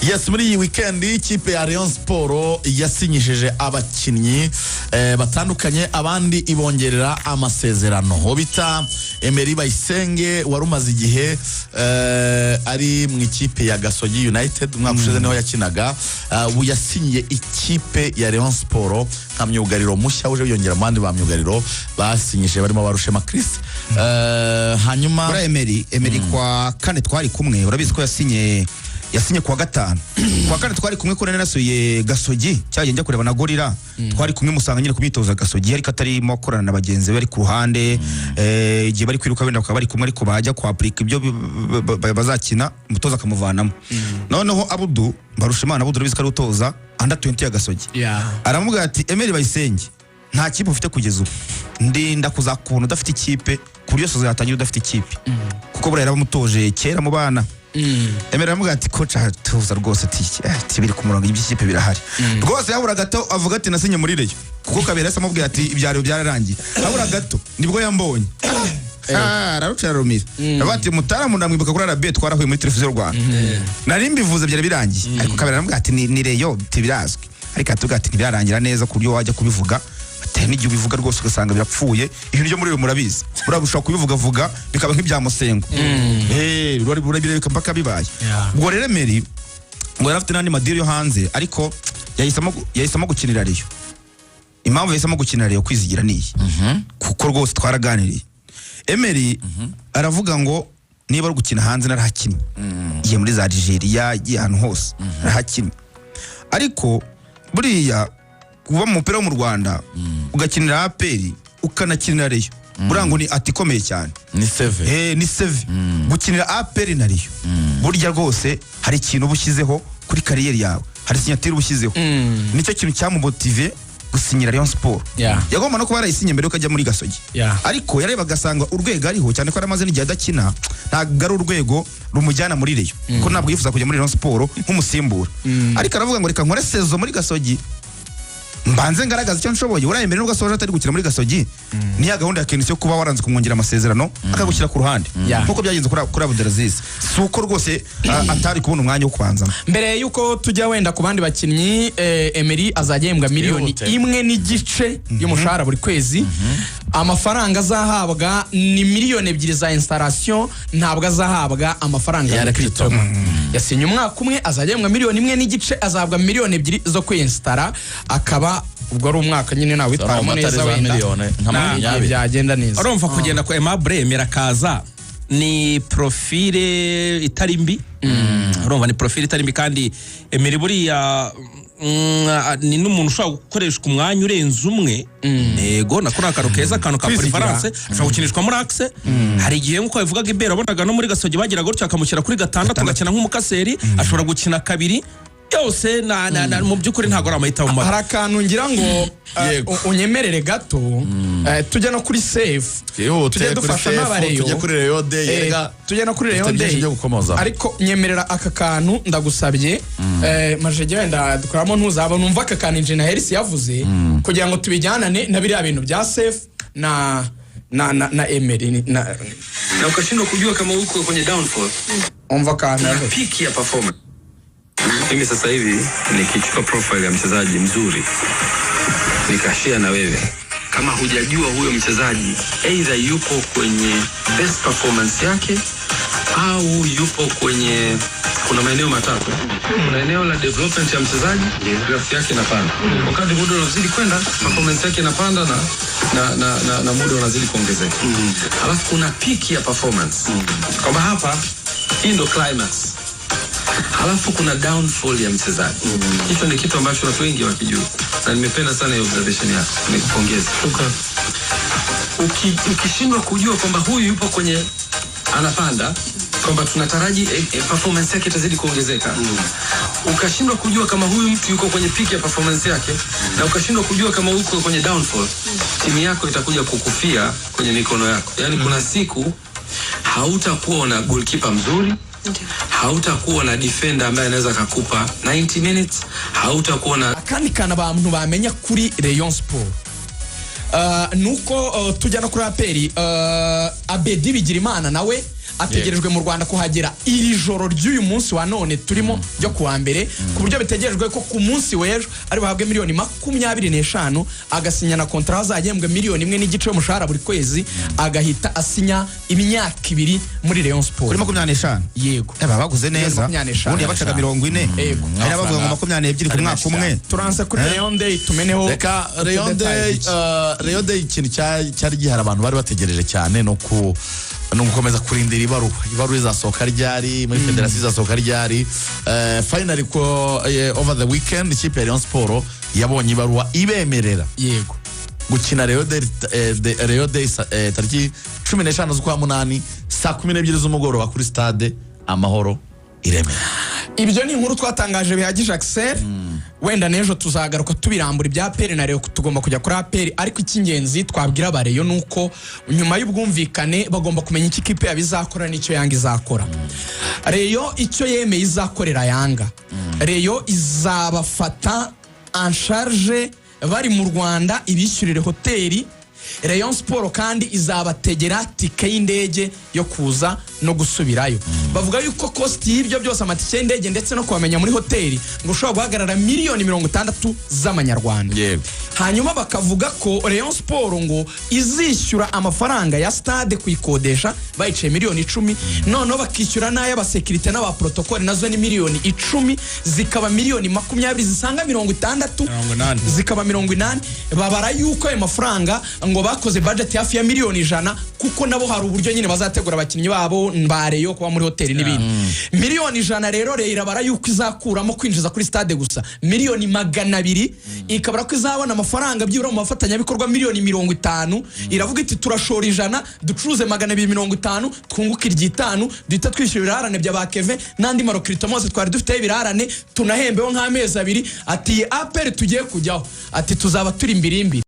Yes, muri iyi weekend ikipe ya Rayon Sport yasinyishije abakinnyi batandukanye, abandi ibongerera amasezerano. Hobita Emery Bayisenge warumaze igihe ari mu ikipe ya Gasogi United, umwaka ushize niho yakinaga, yasinyiye ikipe ya Rayon Sport nka myugariro mushya uje yongera abandi ba myugariro basinyishije barimo Barushema Chris. Hanyuma bura Emery kwa kane twari kumwe, urabizi ko yasinye kuwa gatanu. Kwa kane twari kumwe ko nasuye Gasogi cyaje njya kureba na Gorira, twari kumwe musanga nyine kumitoza Gasogi ariko atarimo korana na bagenzi bari ku ruhande, igihe bari kwiruka benda bari kumwe ariko bajya kwa Afrika ibyo bazakina umutoza akamuvanamo. Noneho Abudu Barushimana Abudu urabizi ko ari utoza under 20 ya Gasogi. Aramubwira ati Emery Bayisenge nta kipe ufite kugeza ubu, ndinda kuzakubona udafite ikipe ku buryo soza yatangira udafite ikipe, kuko bura yaramutoje kera mu bana. Emery aramubwira ati coach tuza rwose ati biri ku murongo iby'ikipe birahari rwose. Yabura gato avuga ati nasinye muri Rayon, kuko Kabera asamubwira ati ibyaro byararangiye. Abura gato nibwo yambonye ararucara rumira abati Mutaramu ndamwibuka kuri RB twarahuye muri televiziyo Rwanda, nari mbivuze byari birangiye, ariko Kabera aramubwira ati ni Rayon tibirazwi, ariko atuga ati ntibyarangira neza ku buryo wajya kubivuga atari n'igihe ubivuga rwose ugasanga birapfuye. Ibintu byo muri Rayon murabizi, burabusha kubivuga bikaba nk'ibya Musengo burabireka mpaka bibaye. Ubwo rero Emery ngo yarafite n'andi madiri yo hanze, ariko yahisemo gukinira Rayon. Impamvu yahisemo gukinira Rayon kwizigira niyi, kuko rwose twaraganiriye. Emery aravuga ngo niba ari gukina hanze narahakinnye, iye muri za Algeria ahantu hose narahakinnye, ariko buriya kuba mu mupira wo mu Rwanda ugakinira APR ukanakinira Rayon burango ni atikomeye cyane, ni seve ni seve. Gukinira APR na Rayon burya rwose hari ikintu bushyizeho kuri kariyeri yawe, hari sinyatire bushyizeho, nicyo kintu cyamumotive gusinyira Rayon Sport. Yagomba no kuba yarayisinye mbere ukajya muri Gasogi, ariko yareba gasanga urwego ariho cyane ko aramaze n'igihe adakina, ntabwo ari urwego rumujyana muri Rayon, ko ntabwo yifuza kujya muri Rayon Sport nk'umusimbura. Ariko aravuga ngo reka nkore sezo muri Gasogi mbanze ngaragaza icyo nshoboye. Urayemere nubwo asoje atari gukina muri Gasogi, ni ya gahunda ya Kenisi yo kuba waranze kumwongera amasezerano akagushyira ku ruhande nkuko byagenze kuri Abdelaziz. Suko rwose atari kubona umwanya wo kubanza. Mbere yuko tujya wenda ku bandi bakinnyi, Emery azagembwa miliyoni 1.5 y'umushahara buri kwezi. Amafaranga azahabwa ni miliyoni 2 za installation, ntabwo azahabwa amafaranga ya crypto. Yasinye umwaka umwe, azagembwa miliyoni 1.5, azahabwa miliyoni 2 zo kwinstara, akaba ubwo ari umwaka nyine nawe witwaramo neza wenda byagenda neza. Urumva kugenda kwa Aimable Mirakaza ni profile itari mbi, urumva ni profile itari mbi, kandi Emery buriya ni n'umuntu ushobora gukoreshwa umwanya urenze umwe. Yego nakora akaro keza akantu ka preference ashobora gukinishwa muri axe. Hari igihe nkuko bivugaga Ibera abonaga no muri Gasogi bagira gutyo akamushyira kuri gatandatu agakina nk'umukaseri, ashobora gukina kabiri yose mu byukuri ntago ari amahitamo mabi. Hari akantu ngira ngo unyemerere gato, tujya no kuri safe, tujya dufasha n'abareyo, tujya kuri Rayon Day, tujya no kuri Rayon Day, ariko nyemerera aka kantu ndagusabye. Majege wenda dukoramo ntuzaba numva aka kantu Engineer Harris yavuze, kugira ngo tubijyanane na biriya bintu bya safe na Emery na ukashindwa kujua kama uko kwenye downfall. Umva kana peak ya performance. Mimi sasa hivi nikichukua profile ya mchezaji mzuri nikashare na wewe, kama hujajua huyo mchezaji either yupo kwenye best performance yake au yupo kwenye, kuna maeneo matatu. Kuna eneo la development ya mchezaji, graph yake inapanda. Wakati muda unazidi kwenda, performance yake inapanda na muda unazidi kuongezeka. Alafu kuna peak ya performance. Kama hapa hii ndo climax. Halafu kuna downfall ya mchezaji. Hicho ni kitu ambacho watu wengi hawakijui. Na nimependa sana hiyo observation yako. Nikupongeza. Ukishindwa kujua kwamba huyu yupo kwenye anapanda, kwamba tunataraji performance yake itazidi kuongezeka. Ukashindwa kujua kama huyu mtu yuko kwenye peak ya performance yake, na ukashindwa kujua kama uko kwenye downfall, timu yako itakuja kukufia kwenye mikono yako. Yaani kuna siku hautakuwa na goalkeeper mzuri, hautakuwa na defender ambaye anaweza kukupa 90 minutes, hautakuwa na akandi kana abantu bamenya kuri Rayon Sport. Nuko tujya no kuri APR, Abedi Bigirimana nawe ategerejwe mu Rwanda kuhagera iri joro ry'uyu munsi wa none turimo ryo kuwa mbere ku buryo bitegerejwe ko ku munsi w'ejo ari buhabwe miliyoni 25 agasinya na kontra azagembwe miliyoni 1 n'igice y'umushahara buri kwezi agahita asinya imyaka 2 muri Rayon Sport kuri 25 yego baguze neza ubundi yabacaga 40 hari abavuga ngo 22 ku mwaka umwe turanse kuri Rayon Day tumeneho reka Rayon Day ikintu cyari gihari abantu bari bategereje cyane no gukomeza kurindira ibaruwa izasohoka ryari muri federasiyo izasohoka ryari finally ko over the weekend ikipe ya Rayon Sport yabonye ibaruwa ibemerera yego gukina Rayon Day tariki 15 z'ukwa munani saa 12 z'umugoroba kuri stade Amahoro i Remera. Ibyo ni inkuru twatangaje bihagije Axel wenda nejo tuzagaruka tubirambura ibya peri na Rayon tugomba kujya kuri aperi ariko icy'ingenzi twabwira abareyo nuko nyuma y'ubwumvikane bagomba kumenya iki kipe yabizakora n'icyo Yanga izakora. Rayon icyo yemeye izakorera Yanga, Rayon izabafata en charge bari mu Rwanda ibishyurire hoteli. Rayon Sport kandi izabategera tike y'indege yo kuza no gusubirayo. Bavuga yuko cost y'ibyo byose amatike y'indege ndetse no kubamenya muri hoteli ngo ushobora guhagarara miliyoni 60 z'amanyarwanda. Hanyuma bakavuga ko Rayon Sport ngo izishyura amafaranga ya stade kuyikodesha bayice miliyoni 10 noneho bakishyura n'ay'abasekirite n'aba protocol nazo ni miliyoni 10 zikaba miliyoni 20 zisanga 60 zikaba 80 babara yuko ayo mafaranga ngo bakoze budget hafi ya miliyoni 100 kuko nabo hari uburyo nyine bazategura abakinnyi babo bareyo kuba muri hoteli n'ibindi. Miliyoni 100 rero Rayon irabara yuko izakuramo kwinjiza kuri stade gusa miliyoni 200 ikabara ko izabona amafaranga byibura mu mafatanya bikorwa miliyoni 50 iravuga iti turashora 100 ducuruze 250 twunguka 5 duhita twishyura ibirarane bya bakeve n'andi marokrito mose twari dufite ibirarane tunahembeho nk'amezi 2 ati aperi tugiye kujyaho ati tuzaba turi imbirimbi